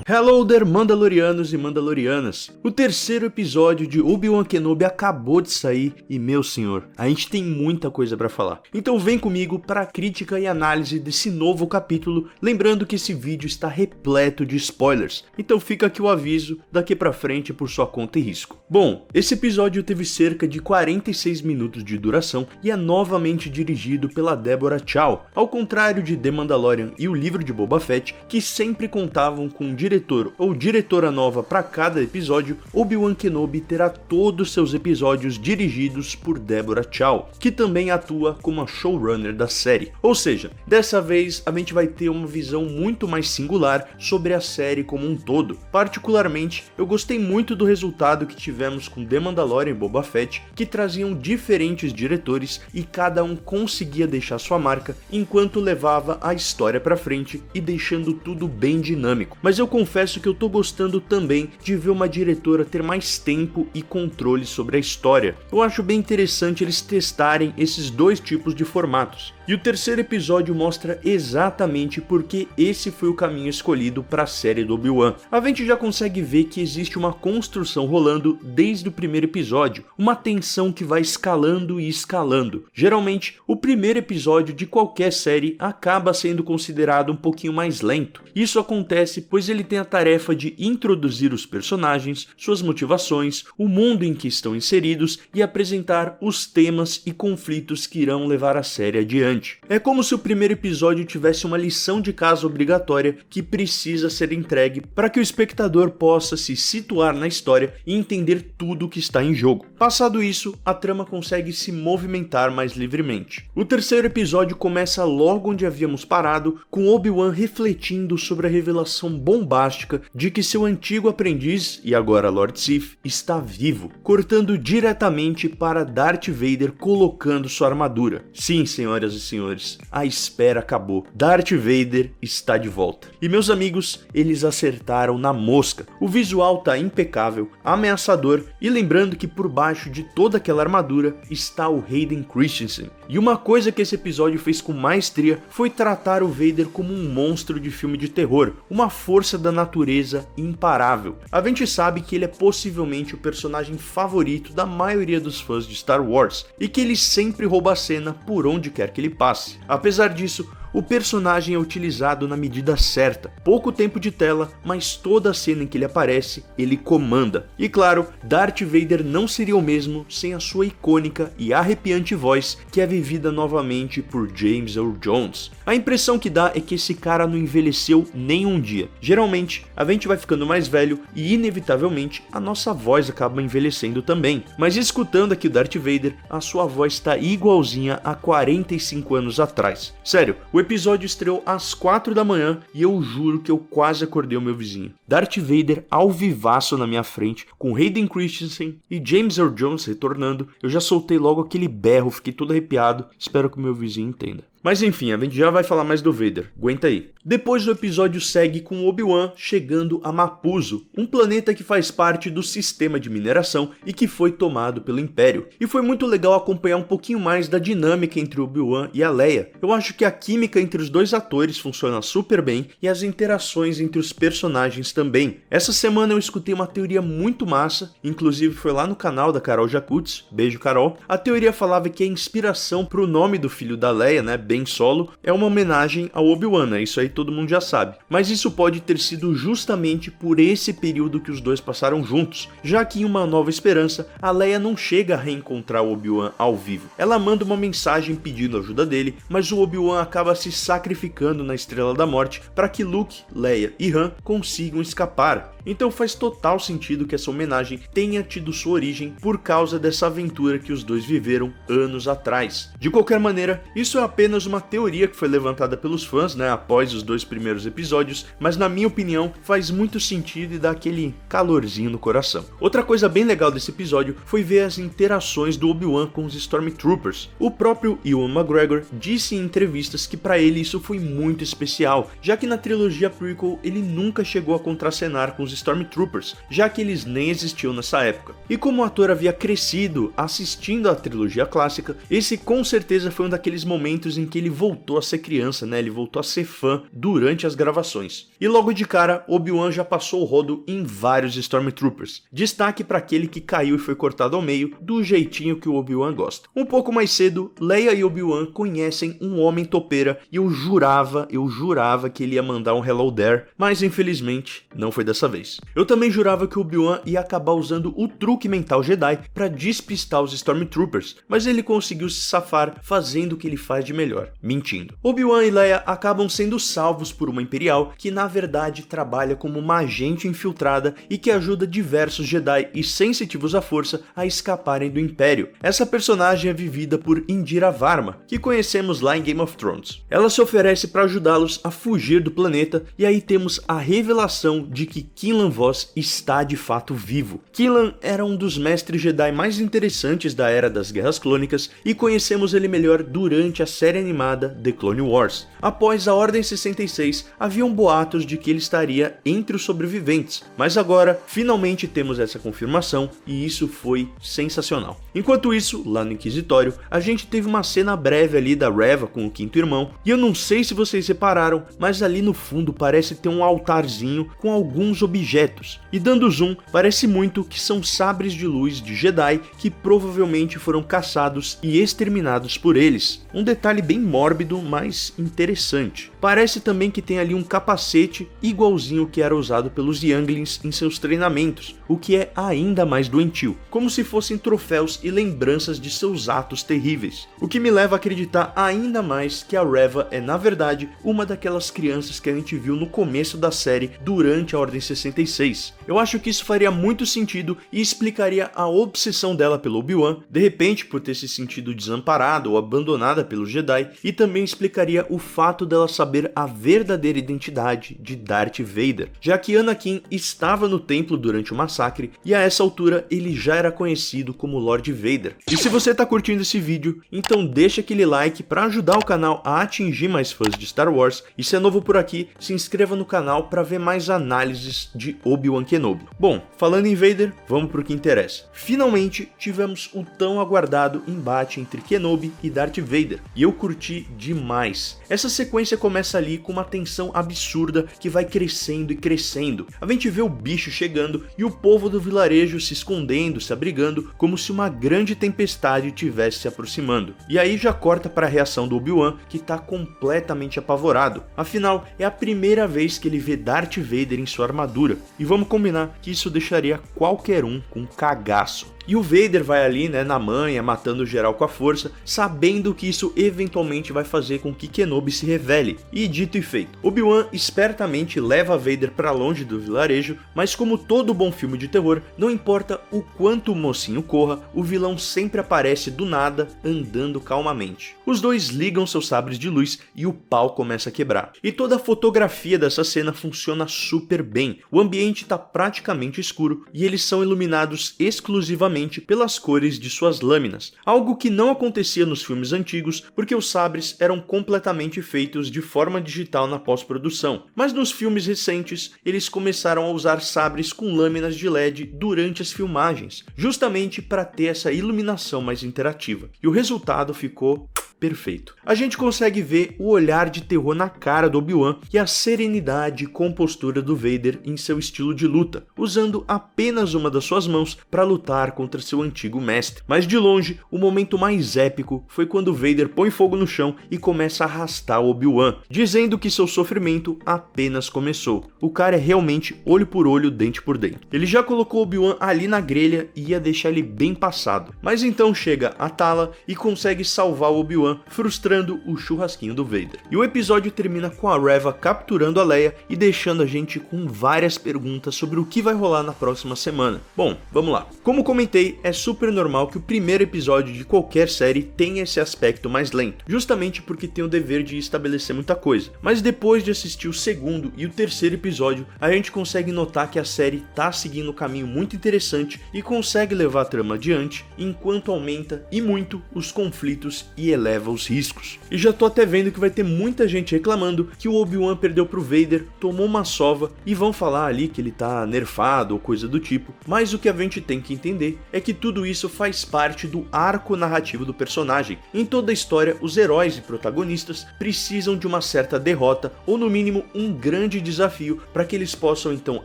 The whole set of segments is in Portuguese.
Hello there, Mandalorianos e Mandalorianas! O terceiro episódio de Obi-Wan Kenobi acabou de sair e, meu senhor, a gente tem muita coisa pra falar. Então vem comigo para a crítica e análise desse novo capítulo, lembrando que esse vídeo está repleto de spoilers, então fica aqui o aviso, daqui pra frente por sua conta e risco. Bom, esse episódio teve cerca de 46 minutos de duração e é novamente dirigido pela Deborah Chow, ao contrário de The Mandalorian e o livro de Boba Fett, que sempre contavam com um diretor ou diretora nova para cada episódio. Obi-Wan Kenobi terá todos seus episódios dirigidos por Deborah Chow, que também atua como a showrunner da série. Ou seja, dessa vez a gente vai ter uma visão muito mais singular sobre a série como um todo. Particularmente, eu gostei muito do resultado que tivemos com The Mandalorian e Boba Fett, que traziam diferentes diretores e cada um conseguia deixar sua marca enquanto levava a história para frente e deixando tudo bem dinâmico. Mas eu confesso que eu tô gostando também de ver uma diretora ter mais tempo e controle sobre a história. Eu acho bem interessante eles testarem esses dois tipos de formatos. E o terceiro episódio mostra exatamente porque esse foi o caminho escolhido para a série do Obi-Wan. A gente já consegue ver que existe uma construção rolando desde o primeiro episódio, uma tensão que vai escalando e escalando. Geralmente, o primeiro episódio de qualquer série acaba sendo considerado um pouquinho mais lento. Isso acontece pois ele tem a tarefa de introduzir os personagens, suas motivações, o mundo em que estão inseridos e apresentar os temas e conflitos que irão levar a série adiante. É como se o primeiro episódio tivesse uma lição de casa obrigatória que precisa ser entregue para que o espectador possa se situar na história e entender tudo o que está em jogo. Passado isso, a trama consegue se movimentar mais livremente. O terceiro episódio começa logo onde havíamos parado, com Obi-Wan refletindo sobre a revelação bombástica de que seu antigo aprendiz, e agora Lord Sith, está vivo, cortando diretamente para Darth Vader colocando sua armadura. Sim, senhoras e senhores, a espera acabou. Darth Vader está de volta. E meus amigos, eles acertaram na mosca. O visual tá impecável, ameaçador e lembrando que por baixo de toda aquela armadura está o Hayden Christensen. E uma coisa que esse episódio fez com maestria foi tratar o Vader como um monstro de filme de terror, uma força da natureza imparável. A gente sabe que ele é possivelmente o personagem favorito da maioria dos fãs de Star Wars e que ele sempre rouba a cena por onde quer que ele passe. Apesar disso, o personagem é utilizado na medida certa, pouco tempo de tela, mas toda a cena em que ele aparece, ele comanda. E claro, Darth Vader não seria o mesmo sem a sua icônica e arrepiante voz, que é vivida novamente por James Earl Jones. A impressão que dá é que esse cara não envelheceu nem um dia. Geralmente, a gente vai ficando mais velho e inevitavelmente a nossa voz acaba envelhecendo também. Mas escutando aqui o Darth Vader, a sua voz está igualzinha a 45 anos atrás. Sério, o episódio estreou às 4 da manhã e eu juro que eu quase acordei o meu vizinho. Darth Vader ao vivaço na minha frente, com Hayden Christensen e James Earl Jones retornando, eu já soltei logo aquele berro, fiquei todo arrepiado, espero que o meu vizinho entenda. Mas enfim, a gente já vai falar mais do Vader, aguenta aí. Depois o episódio segue com Obi-Wan chegando a Mapuzo, um planeta que faz parte do sistema de mineração e que foi tomado pelo Império. E foi muito legal acompanhar um pouquinho mais da dinâmica entre Obi-Wan e a Leia. Eu acho que a química entre os dois atores funciona super bem e as interações entre os personagens também. Essa semana eu escutei uma teoria muito massa, inclusive foi lá no canal da Carol Jacuzzi, beijo Carol. A teoria falava que a inspiração para o nome do filho da Leia, né, Ben Solo, é uma homenagem ao Obi-Wan, né? Isso aí todo mundo já sabe. Mas isso pode ter sido justamente por esse período que os dois passaram juntos, já que em Uma Nova Esperança, a Leia não chega a reencontrar o Obi-Wan ao vivo. Ela manda uma mensagem pedindo ajuda dele, mas o Obi-Wan acaba se sacrificando na Estrela da Morte para que Luke, Leia e Han consigam escapar. Então faz total sentido que essa homenagem tenha tido sua origem por causa dessa aventura que os dois viveram anos atrás. De qualquer maneira, isso é apenas uma teoria que foi levantada pelos fãs, né, após os dois primeiros episódios, mas na minha opinião faz muito sentido e dá aquele calorzinho no coração. Outra coisa bem legal desse episódio foi ver as interações do Obi-Wan com os Stormtroopers. O próprio Ewan McGregor disse em entrevistas que para ele isso foi muito especial, já que na trilogia prequel ele nunca chegou a contracenar com os Stormtroopers, já que eles nem existiam nessa época. E como o ator havia crescido assistindo à trilogia clássica, esse com certeza foi um daqueles momentos em que ele voltou a ser criança, né? Ele voltou a ser fã durante as gravações. E logo de cara, Obi-Wan já passou o rodo em vários Stormtroopers. Destaque para aquele que caiu e foi cortado ao meio, do jeitinho que o Obi-Wan gosta. Um pouco mais cedo, Leia e Obi-Wan conhecem um homem topeira e eu jurava que ele ia mandar um Hello There, mas infelizmente não foi dessa vez. Eu também jurava que o Obi-Wan ia acabar usando o truque mental Jedi para despistar os Stormtroopers, mas ele conseguiu se safar fazendo o que ele faz de melhor, mentindo. Obi-Wan e Leia acabam sendo salvos por uma Imperial que na verdade trabalha como uma agente infiltrada e que ajuda diversos Jedi e sensitivos à força a escaparem do Império. Essa personagem é vivida por Indira Varma, que conhecemos lá em Game of Thrones. Ela se oferece para ajudá-los a fugir do planeta e aí temos a revelação de que Quinlan Vos está de fato vivo. Quinlan era um dos mestres Jedi mais interessantes da Era das Guerras Clônicas e conhecemos ele melhor durante a série animada The Clone Wars. Após a Ordem 66, haviam boatos de que ele estaria entre os sobreviventes, mas agora finalmente temos essa confirmação e isso foi sensacional. Enquanto isso, lá no Inquisitório, a gente teve uma cena breve ali da Reva com o quinto irmão, e eu não sei se vocês repararam, mas ali no fundo parece ter um altarzinho com alguns objetos, e dando zoom, parece muito que são sabres de luz de Jedi que provavelmente foram caçados e exterminados por eles. Um detalhe bem mórbido, mas interessante. Parece também que tem ali um capacete igualzinho que era usado pelos Younglings em seus treinamentos, o que é ainda mais doentio, como se fossem troféus e lembranças de seus atos terríveis. O que me leva a acreditar ainda mais que a Reva é na verdade uma daquelas crianças que a gente viu no começo da série durante a Ordem 66. Eu acho que isso faria muito sentido e explicaria a obsessão dela pelo Obi-Wan, de repente por ter se sentido desamparada ou abandonada pelos Jedi, e também explicaria o fato dela saber a verdadeira identidade de Darth Vader, já que Anakin estava no templo durante o massacre e a essa altura ele já era conhecido como Lord Vader. E se você tá curtindo esse vídeo, então deixa aquele like para ajudar o canal a atingir mais fãs de Star Wars, e se é novo por aqui, se inscreva no canal para ver mais análises de Obi-Wan Kenobi. Bom, falando em Vader, vamos pro que interessa. Finalmente tivemos o tão aguardado embate entre Kenobi e Darth Vader, e eu curti demais. Essa sequência começa ali com uma tensão absurda que vai crescendo e crescendo. A gente vê o bicho chegando e o povo do vilarejo se escondendo, se abrigando, como se uma grande tempestade tivesse se aproximando. E aí já corta para a reação do Obi-Wan, que tá completamente apavorado. Afinal, é a primeira vez que ele vê Darth Vader em sua armadura. E vamos combinar que isso deixaria qualquer um com cagaço. E o Vader vai ali, né, na manha, matando geral com a força, sabendo que isso eventualmente vai fazer com que Kenobi se revele. E dito e feito, Obi-Wan espertamente leva Vader para longe do vilarejo, mas como todo bom filme de terror, não importa o quanto o mocinho corra, o vilão sempre aparece do nada, andando calmamente. Os dois ligam seus sabres de luz e o pau começa a quebrar. E toda a fotografia dessa cena funciona super bem. O ambiente está praticamente escuro e eles são iluminados exclusivamente pelas cores de suas lâminas, algo que não acontecia nos filmes antigos porque os sabres eram completamente feitos de forma digital na pós-produção, mas nos filmes recentes eles começaram a usar sabres com lâminas de LED durante as filmagens, justamente para ter essa iluminação mais interativa, e o resultado ficou perfeito. A gente consegue ver o olhar de terror na cara do Obi-Wan e a serenidade e compostura do Vader em seu estilo de luta, usando apenas uma das suas mãos para lutar contra seu antigo mestre. Mas de longe, o momento mais épico foi quando Vader põe fogo no chão e começa a arrastar o Obi-Wan, dizendo que seu sofrimento apenas começou. O cara é realmente olho por olho, dente por dente. Ele já colocou o Obi-Wan ali na grelha e ia deixar ele bem passado. Mas então chega a Tala e consegue salvar o Obi-Wan, frustrando o churrasquinho do Vader. E o episódio termina com a Reva capturando a Leia e deixando a gente com várias perguntas sobre o que vai rolar na próxima semana. Bom, vamos lá. Como comentei, é super normal que o primeiro episódio de qualquer série tenha esse aspecto mais lento, justamente porque tem o dever de estabelecer muita coisa. Mas depois de assistir o segundo e o terceiro episódio, a gente consegue notar que a série tá seguindo um caminho muito interessante e consegue levar a trama adiante, enquanto aumenta e muito os conflitos e eleva leva os riscos. E já tô até vendo que vai ter muita gente reclamando que o Obi-Wan perdeu pro Vader, tomou uma sova e vão falar ali que ele tá nerfado ou coisa do tipo, mas o que a gente tem que entender é que tudo isso faz parte do arco narrativo do personagem. Em toda a história, os heróis e protagonistas precisam de uma certa derrota ou no mínimo um grande desafio para que eles possam então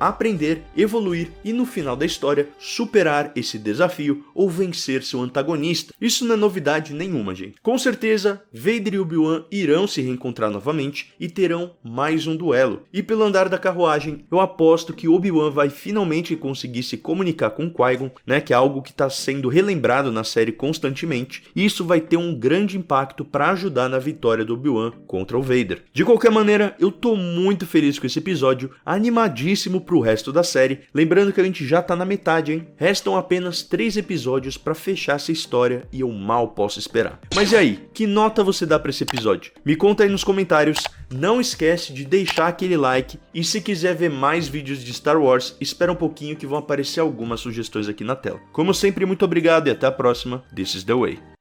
aprender, evoluir e no final da história superar esse desafio ou vencer seu antagonista. Isso não é novidade nenhuma, gente. Com certeza, Vader e Obi-Wan irão se reencontrar novamente e terão mais um duelo. E pelo andar da carruagem, eu aposto que Obi-Wan vai finalmente conseguir se comunicar com Qui-Gon, né, que é algo que está sendo relembrado na série constantemente, e isso vai ter um grande impacto para ajudar na vitória do Obi-Wan contra o Vader. De qualquer maneira, eu tô muito feliz com esse episódio, animadíssimo pro resto da série, lembrando que a gente já tá na metade, hein? Restam apenas 3 episódios para fechar essa história e eu mal posso esperar. Mas e aí, que nota você dá para esse episódio? Me conta aí nos comentários, não esquece de deixar aquele like e se quiser ver mais vídeos de Star Wars, espera um pouquinho que vão aparecer algumas sugestões aqui na tela. Como sempre, muito obrigado e até a próxima. This is the way.